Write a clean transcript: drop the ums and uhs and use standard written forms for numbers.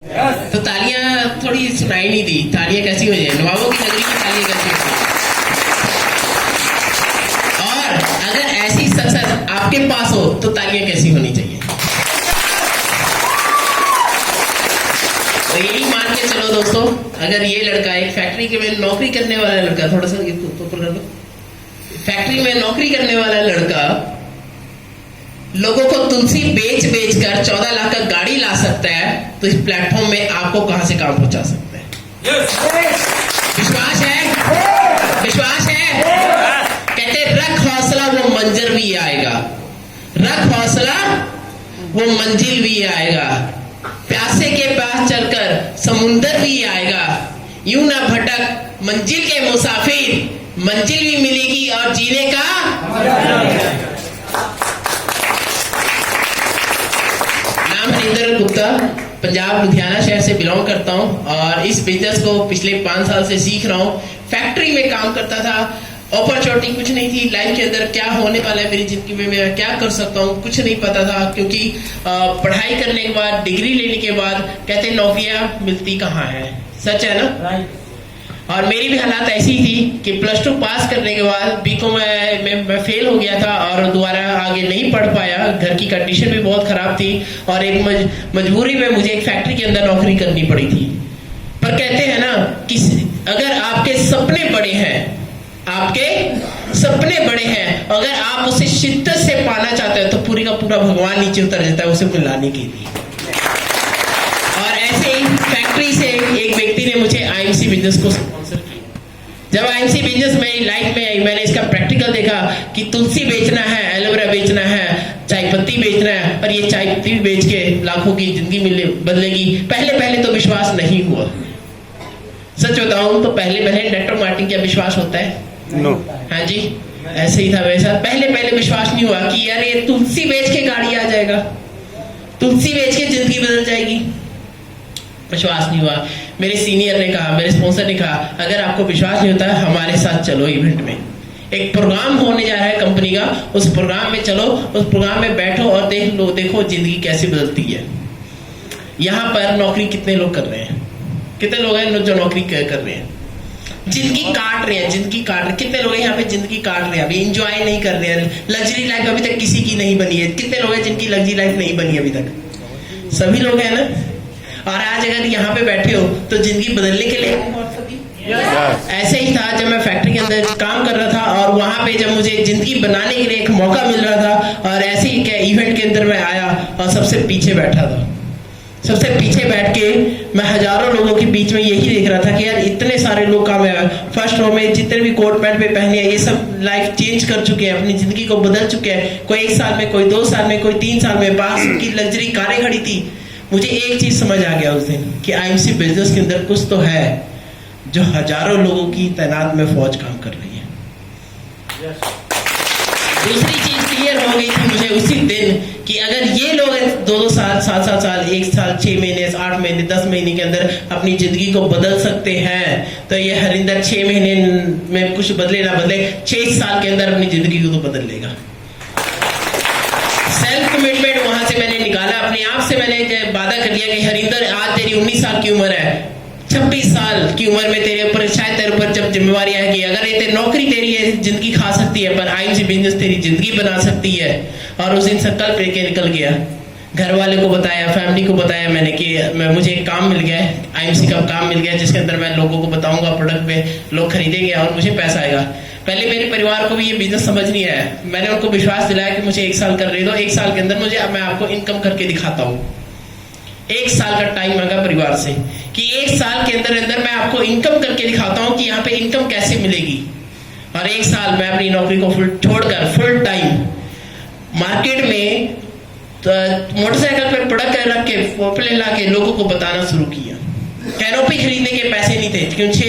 तो तालियां थोड़ी सुनाई नहीं दी। तालियां कैसी हो जाए? नवाबों की नगरी की तालियां कैसी हो? और अगर ऐसी सक्सेस आपके पास हो तो तालियां कैसी होनी चाहिए? तो यही मान के चलो दोस्तों, अगर ये लड़का एक फैक्ट्री के में नौकरी करने वाला लड़का, थोड़ा सा फैक्ट्री में नौकरी करने वाला लड़का लोगों को तुलसी बेच बेच कर 14 लाख का गाड़ी ला सकता है, तो इस प्लेटफॉर्म में आपको कहां से काम पहुंचा सकता है? विश्वास है? विश्वास है? कहते रख हौसला वो मंजर भी आएगा, रख हौसला वो मंजिल भी आएगा, प्यासे के पास चलकर समुंदर भी आएगा, यूं ना भटक मंजिल के मुसाफिर, मंजिल भी मिलेगी और जीने का। नाम हरिंदर गुप्ता, पंजाब लुधियाना शहर से बिलोंग करता हूं और इस बिजनेस को पिछले 5 साल से सीख रहा हूं। फैक्ट्री में काम करता था, अपॉर्चुनिटी कुछ नहीं थी। लाइफ के अंदर क्या होने वाला है मेरी जिंदगी में, मैं क्या कर सकता हूँ, कुछ नहीं पता था। क्योंकि पढ़ाई करने के बाद, डिग्री लेने के बाद कहते नौकरियां मिलती कहाँ है, सच है ना? और मेरी भी हालात ऐसी थी कि +2 पास करने के बाद बीकॉम मैं फेल हो गया था और दोबारा आगे नहीं पढ़ पाया। घर की कंडीशन भी बहुत खराब थी और एक मजबूरी में मुझे एक फैक्ट्री के अंदर नौकरी करनी पड़ी थी। पर कहते हैं ना कि अगर आपके सपने बड़े हैं, आपके सपने बड़े हैं, अगर आप उसे शिद्दत से पाना चाहते हैं तो पूरी का पूरा भगवान नीचे उतर जाता है उसे मिलाने के लिए। और ऐसे ही फैक्ट्री से एक व्यक्ति ने मुझे आईएमसी बिजनेस को स्पॉन्सर किया। जब आईएमसी बिजनेस मेरी लाइफ में आई, मैंने इसका प्रैक्टिकल देखा कि तुलसी बेचना है, एलोवेरा बेचना है, चाय पत्ती बेचना है और ये चाय पत्ती बेच के लाखों की जिंदगी बदलेगी। पहले तो विश्वास नहीं हुआ, सच बताऊं तो पहले नेटवर्क मार्केटिंग क्या विश्वास होता है? नो। हाँ जी, ऐसे ही था वैसा। पहले विश्वास नहीं हुआ कि यार ये तुलसी बेच के गाड़ी आ जाएगा, तुलसी बेच के जिंदगी बदल जाएगी। विश्वास नहीं हुआ। मेरे सीनियर ने कहा, मेरे स्पॉन्सर ने कहा, अगर आपको विश्वास नहीं होता है हमारे साथ चलो इवेंट में। एक प्रोग्राम होने जा रहा है कंपनी का, उस प्रोग्राम में चलो, उस प्रोग्राम में बैठो और देखो जिंदगी कैसे बदलती है। यहाँ पर नौकरी कितने लोग कर रहे हैं? कितने लोग हैं जो नौकरी कर रहे हैं, जिंदगी काट रहे हैं, जिंदगी काट रहे हैं? कितने लोग हैं यहाँ पे जिंदगी काट रहे हैं, अभी एंजॉय नहीं कर रहे हैं? लग्जरी लाइफ अभी तक किसी की नहीं बनी है। कितने लोग हैं जिनकी लग्जरी लाइफ नहीं बनी अभी तक? सभी लोग हैं ना। और आज अगर यहाँ पे बैठे हो तो जिंदगी बदलने के लिए ऐसे ही था। जब मैं फैक्ट्री के अंदर काम कर रहा था और वहां पे जब मुझे जिंदगी बनाने के लिए एक मौका मिल रहा था और ऐसे ही क्या इवेंट के अंदर मैं आया और सबसे पीछे बैठा था। सबसे पीछे बैठ के मैं हजारों लोगों के बीच में यही देख रहा था कि यार इतने सारे लोग काम है, फर्स्ट रो में जितने भी कोट पैंट पे पहने हैं, ये सब लाइफ चेंज कर चुके हैं, अपनी जिंदगी को बदल चुके हैं। कोई 1 साल में, कोई 2 साल में, कोई 3 साल में। बाहर की लग्जरी कारें खड़ी थी। मुझे एक चीज समझ आ गया उस दिन कि आईएमसी बिजनेस के अंदर कुछ तो है जो हजारों लोगों की तैनात में फौज काम कर रही है। दूसरी चीज क्लियर हो गई थी मुझे उसी दिन कि अगर ये लोग 2-2 साल, 7-7 साल, 1 साल, 6 महीने, 8 महीने, 10 महीने के अंदर अपनी जिंदगी को बदल सकते हैं, तो ये हरिंदर 6 महीने में कुछ बदले ना बदले, 6 साल के अंदर अपनी जिंदगी को तो बदल लेगा। सेल्फ कमिटमेंट वहां से मैंने निकाला। अपने आप से मैंने वादा कर लिया कि हरिंदर आज तेरी 19 साल की उम्र है, 26 साल की उम्र में तेरे ऊपर शायद तेरे ऊपर जब जिम्मेवारी आएगी, अगर ये नौकरी तेरी है जिंदगी खा सकती है, पर आईएमसी बिजनेस तेरी जिंदगी बना सकती है। और उस दिन संकल्प लेके निकल गया। घर वाले को बताया, फैमिली को बताया मैंने कि मुझे एक काम मिल गया है, आईएमसी का काम मिल गया है जिसके अंदर मैं लोगों को बताऊंगा, प्रोडक्ट पे लोग खरीदेंगे और मुझे पैसा आएगा। पहले मेरे परिवार को भी ये बिजनेस समझ नहीं आया। मैंने उनको विश्वास दिलाया कि मुझे 1 साल कर रहे दो, 1 साल के अंदर मैं आपको इनकम करके दिखाता हूँ। 1 साल का टाइम मांगा परिवार से कि 1 साल के अंदर मैं आपको इनकम करके दिखाता हूँ कि यहाँ पे इनकम कैसे मिलेगी। और 1 साल मैं अपनी नौकरी को छोड़कर फुल टाइम मार्केट में मोटरसाइकिल पे प्रोडक्ट रख के, पॉपुलर ला के लोगों को बताना शुरू किया। कैनोपी खरीदने के पैसे नहीं थे क्योंकि